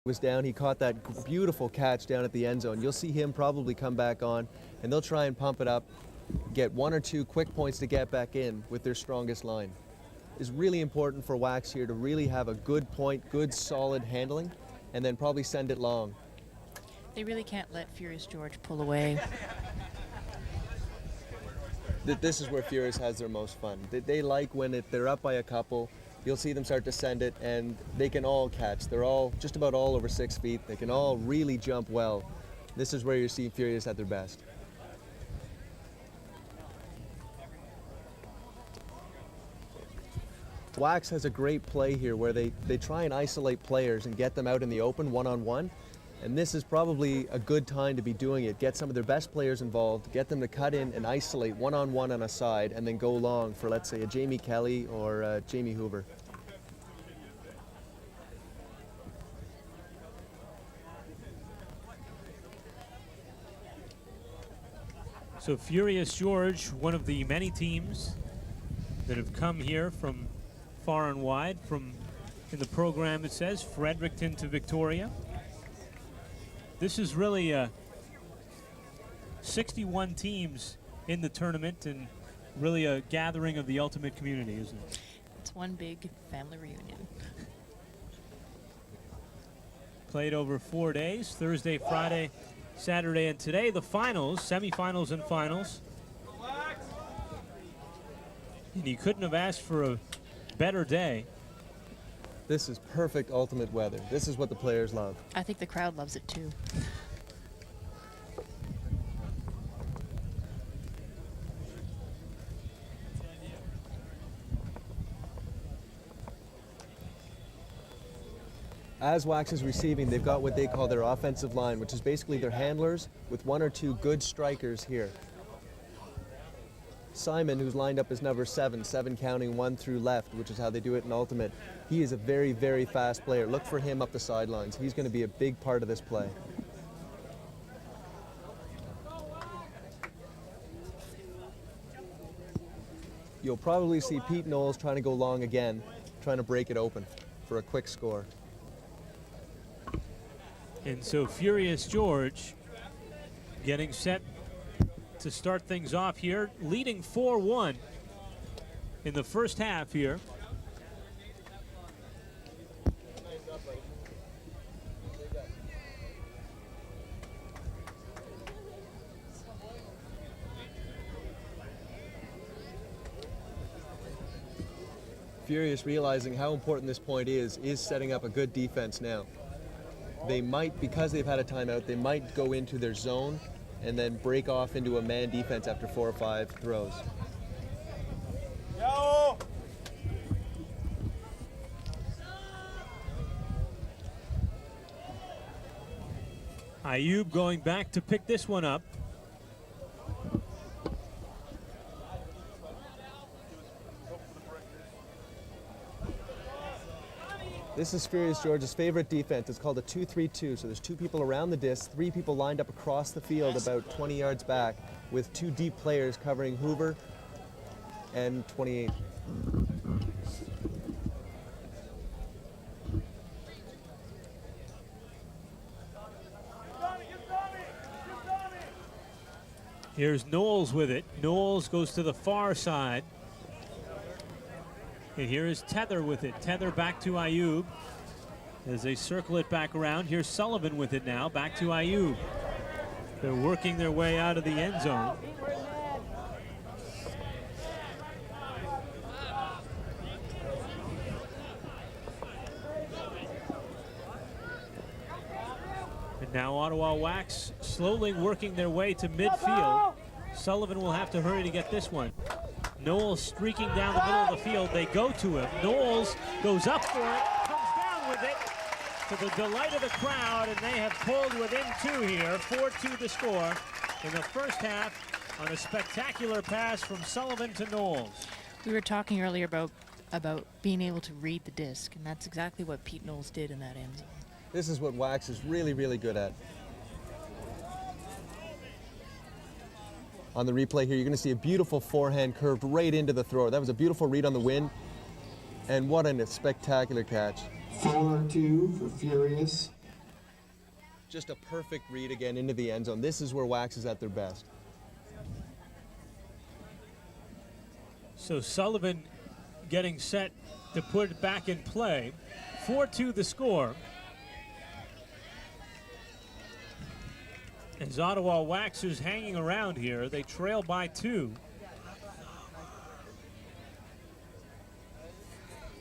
Was down, he caught that beautiful catch down at the end zone. You'll see him probably come back on, and they'll try and pump it up, get 1 or 2 quick points to get back in with their strongest line. It's really important for Wax here to really have a good point, good solid handling, and then probably send it long. They really can't let Furious George pull away. This is where Furious has their most fun. They like when they're up by a couple. You'll see them start to send it, and they can all catch. They're all just about all over 6 feet. They can all really jump well. This is where you see Furious at their best. Wax has a great play here where they try and isolate players and get them out in the open one-on-one. And this is probably a good time to be doing it. Get some of their best players involved, get them to cut in and isolate one-on-one on a side, and then go long for, let's say, a Jamie Kelly or Jamie Hoover. So Furious George, one of the many teams that have come here from far and wide, from, in the program it says, Fredericton to Victoria. This is really 61 teams in the tournament, and really a gathering of the ultimate community, isn't it? It's one big family reunion. Played over 4 days, Thursday, Friday, Saturday, and today the finals, semifinals and finals. And you couldn't have asked for a better day. This is perfect ultimate weather. This is what the players love. I think the crowd loves it too. As Wax is receiving, they've got what they call their offensive line, which is basically their handlers with 1 or 2 good strikers here. Simon, who's lined up as number 7 counting 1 through left, which is how they do it in Ultimate. He is a very, very fast player. Look for him up the sidelines. He's going to be a big part of this play. You'll probably see Pete Knowles trying to go long again, trying to break it open for a quick score. And so Furious George getting set to start things off here, leading 4-1 in the first half here. Furious, realizing how important this point is setting up a good defense now. They might, because they've had a timeout, they might go into their zone and then break off into a man defense after 4 or 5 throws. Yo! Ayub going back to pick this one up. This is Furious George's favorite defense. It's called a 2-3-2. So there's 2 people around the disc, 3 people lined up across the field about 20 yards back, with 2 deep players covering Hoover and 28. Here's Knowles with it. Knowles goes to the far side. And here is Tether with it. Tether back to Ayub as they circle it back around. Here's Sullivan with it now, back to Ayub. They're working their way out of the end zone. And now Ottawa Wax slowly working their way to midfield. Sullivan will have to hurry to get this one. Knowles streaking down the middle of the field. They go to him. Knowles goes up for it, comes down with it to the delight of the crowd, and they have pulled within 2 here. 4-2 the score in the first half on a spectacular pass from Sullivan to Knowles. We were talking earlier about being able to read the disc, and that's exactly what Pete Knowles did in that end zone. This is what Wax is really, really good at. On the replay here, you're going to see a beautiful forehand curved right into the thrower. That was a beautiful read on the wind, and what a spectacular catch. 4-2 for Furious. Just a perfect read again into the end zone. This is where Wax is at their best. So Sullivan getting set to put it back in play. 4-2 the score. As Ottawa Wax is hanging around here, they trail by 2.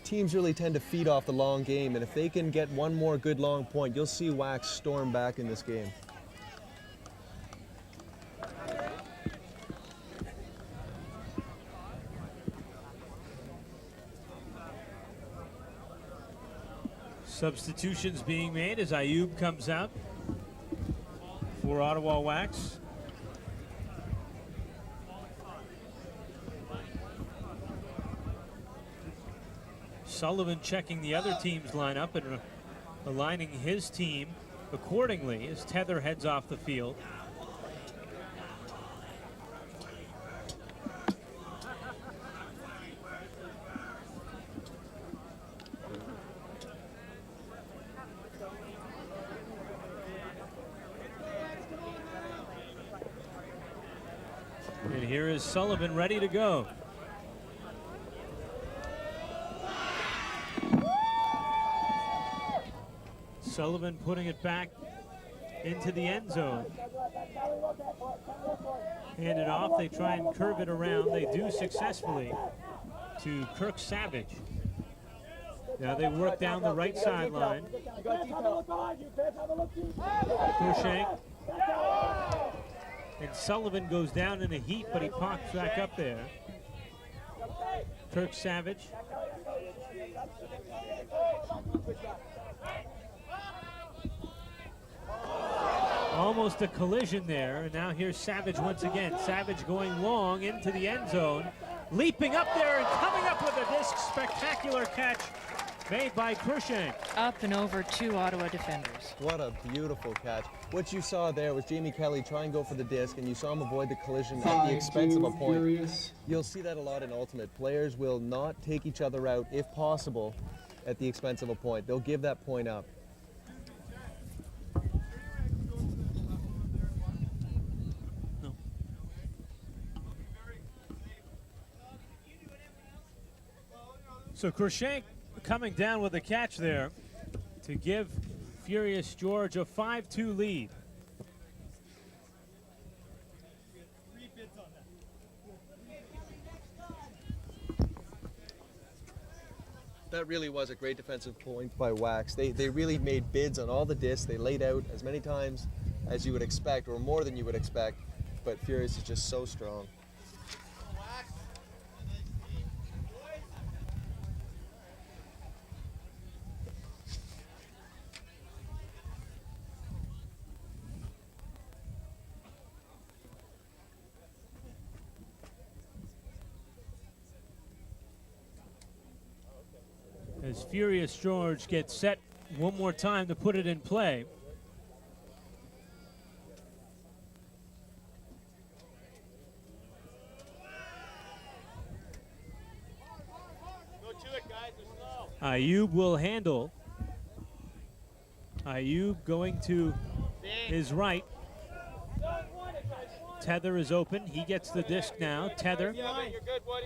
Teams really tend to feed off the long game, and if they can get one more good long point, you'll see Wax storm back in this game. Substitutions being made as Ayub comes out for Ottawa Wax. Sullivan checking the other team's lineup and aligning his team accordingly as Tether heads off the field. And here is Sullivan ready to go. Sullivan putting it back into the end zone. Hand it off, they try and curve it around. They do successfully to Kirk Savage. Now they work down the right sideline. Cruikshank. And Sullivan goes down in a heap, but he pops back up there. Kirk Savage. Almost a collision there, and now here's Savage once again. Savage going long into the end zone, leaping up there and coming up with a disc. Spectacular catch made by Cruikshank. Up and over 2 Ottawa defenders. What a beautiful catch. What you saw there was Jamie Kelly try and go for the disc, and you saw him avoid the collision at the expense of a point. Furious. You'll see that a lot in Ultimate. Players will not take each other out, if possible, at the expense of a point. They'll give that point up. So Cruikshank coming down with a catch there to give Furious George a 5-2 lead. That really was a great defensive point by Wax. They really made bids on all the discs. They laid out as many times as you would expect, or more than you would expect, but Furious is just so strong. As Furious George gets set one more time to put it in play. Go to it, guys. They're slow. Ayub will handle. Ayub going to his right. Tether is open. He gets the disc now. Tether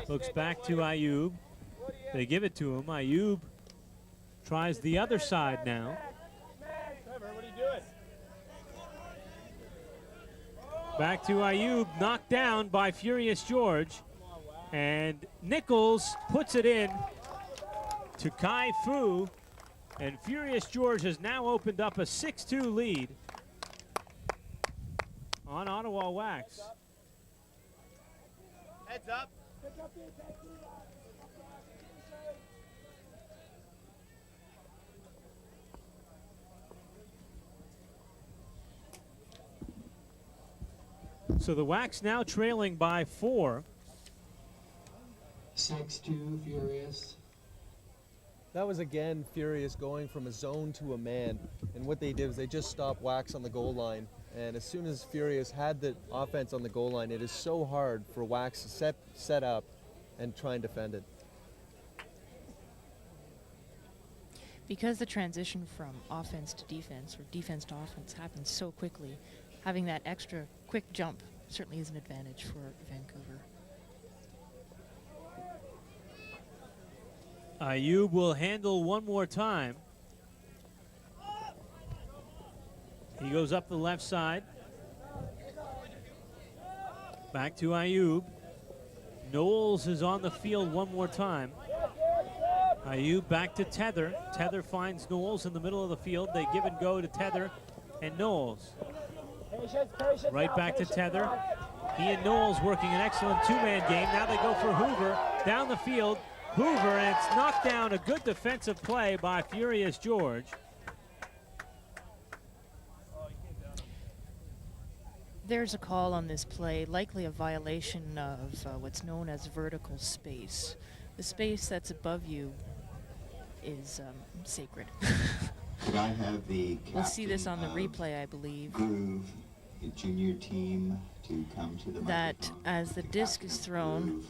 looks back to Ayub. They give it to him. Ayub tries the other side now. Back to Ayub, knocked down by Furious George. And Nichols puts it in to Kai Fu. And Furious George has now opened up a 6-2 lead on Ottawa Wax. Heads up. So the Wax now trailing by 4. 6-2 Furious. That was again Furious going from a zone to a man, and what they did was they just stopped Wax on the goal line, and as soon as Furious had the offense on the goal line, it is so hard for Wax to set up and try and defend it. Because the transition from offense to defense or defense to offense happens so quickly, having that extra quick jump certainly is an advantage for Vancouver. Ayub will handle one more time. He goes up the left side. Back to Ayub. Knowles is on the field one more time. Ayub back to Tether. Tether finds Knowles in the middle of the field. They give and go to Tether and Knowles. Right back to Tether. He and Knowles working an excellent two-man game. Now they go for Hoover down the field. Hoover, and it's knocked down. A good defensive play by Furious George. There's a call on this play, likely a violation of what's known as vertical space. The space that's above you is sacred. Could I have the We'll see this on the captain replay, I believe. Groove, the junior team, to come to the That microphone? as the disc is thrown, Groove.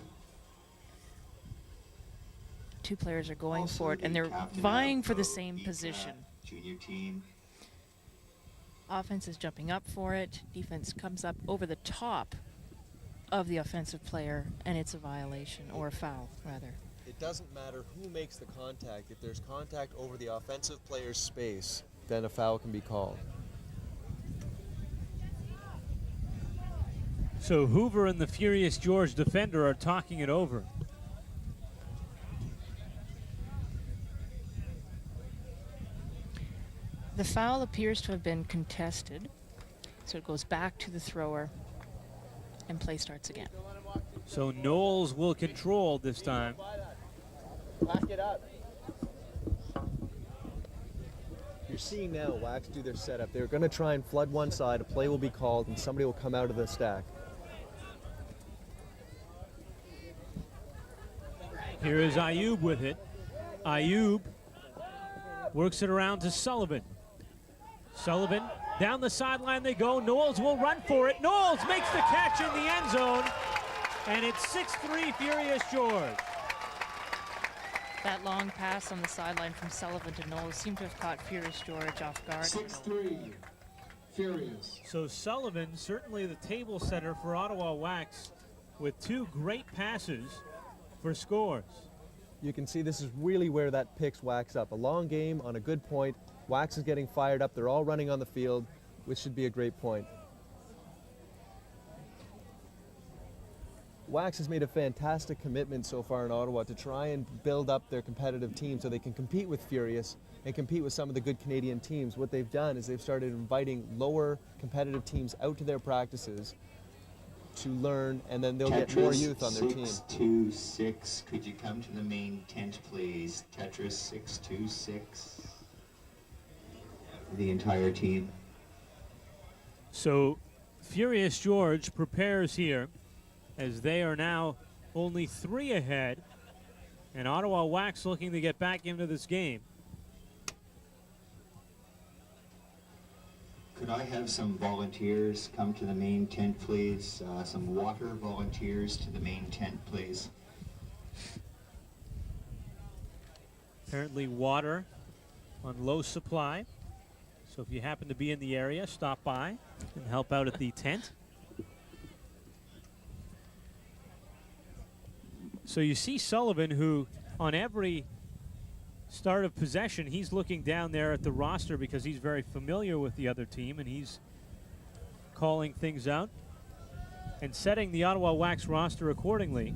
two players are going Also for it, and the they're captain vying of for the both same the, position. Junior team. Offense is jumping up for it. Defense comes up over the top of the offensive player, and it's a violation, or a foul, rather. It doesn't matter who makes the contact. If there's contact over the offensive player's space, then a foul can be called. So Hoover and the Furious George defender are talking it over. The foul appears to have been contested, so it goes back to the thrower, and play starts again. So Knowles will control this time. Back it up. You're seeing now Wax do their setup. They're going to try and flood one side. A play will be called, and somebody will come out of the stack. Here is Ayub with it. Ayub works it around to Sullivan. Sullivan, down the sideline they go. Knowles will run for it. Knowles makes the catch in the end zone. And it's 6-3 Furious George. That long pass on the sideline from Sullivan to Knowles seemed to have caught Furious George off guard. 6-3, Furious. So Sullivan, certainly the table setter for Ottawa Wax, with two great passes for scores. You can see this is really where that picks Wax up. A long game on a good point. Wax is getting fired up. They're all running on the field, which should be a great point. Wax has made a fantastic commitment so far in Ottawa to try and build up their competitive team so they can compete with Furious and compete with some of the good Canadian teams. What they've done is they've started inviting lower competitive teams out to their practices to learn, and then they'll get more youth on their team. 626. Could you come to the main tent, please? Tetris 626. The entire team. So Furious George prepares here as they are now only 3 ahead, and Ottawa Wax looking to get back into this game. Could I have some volunteers come to the main tent, please? Some water volunteers to the main tent, please. Apparently water on low supply. So if you happen to be in the area, stop by and help out at the tent. So you see Sullivan, who on every start of possession, he's looking down there at the roster because he's very familiar with the other team, and he's calling things out and setting the Ottawa Wax roster accordingly.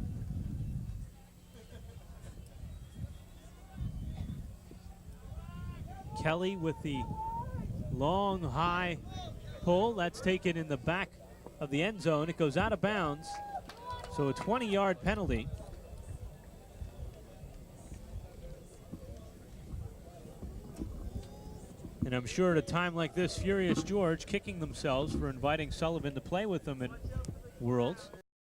Kelly with the long, high pull. That's taken in the back of the end zone. It goes out of bounds. So a 20-yard penalty. And I'm sure at a time like this, Furious George kicking themselves for inviting Sullivan to play with them at Worlds.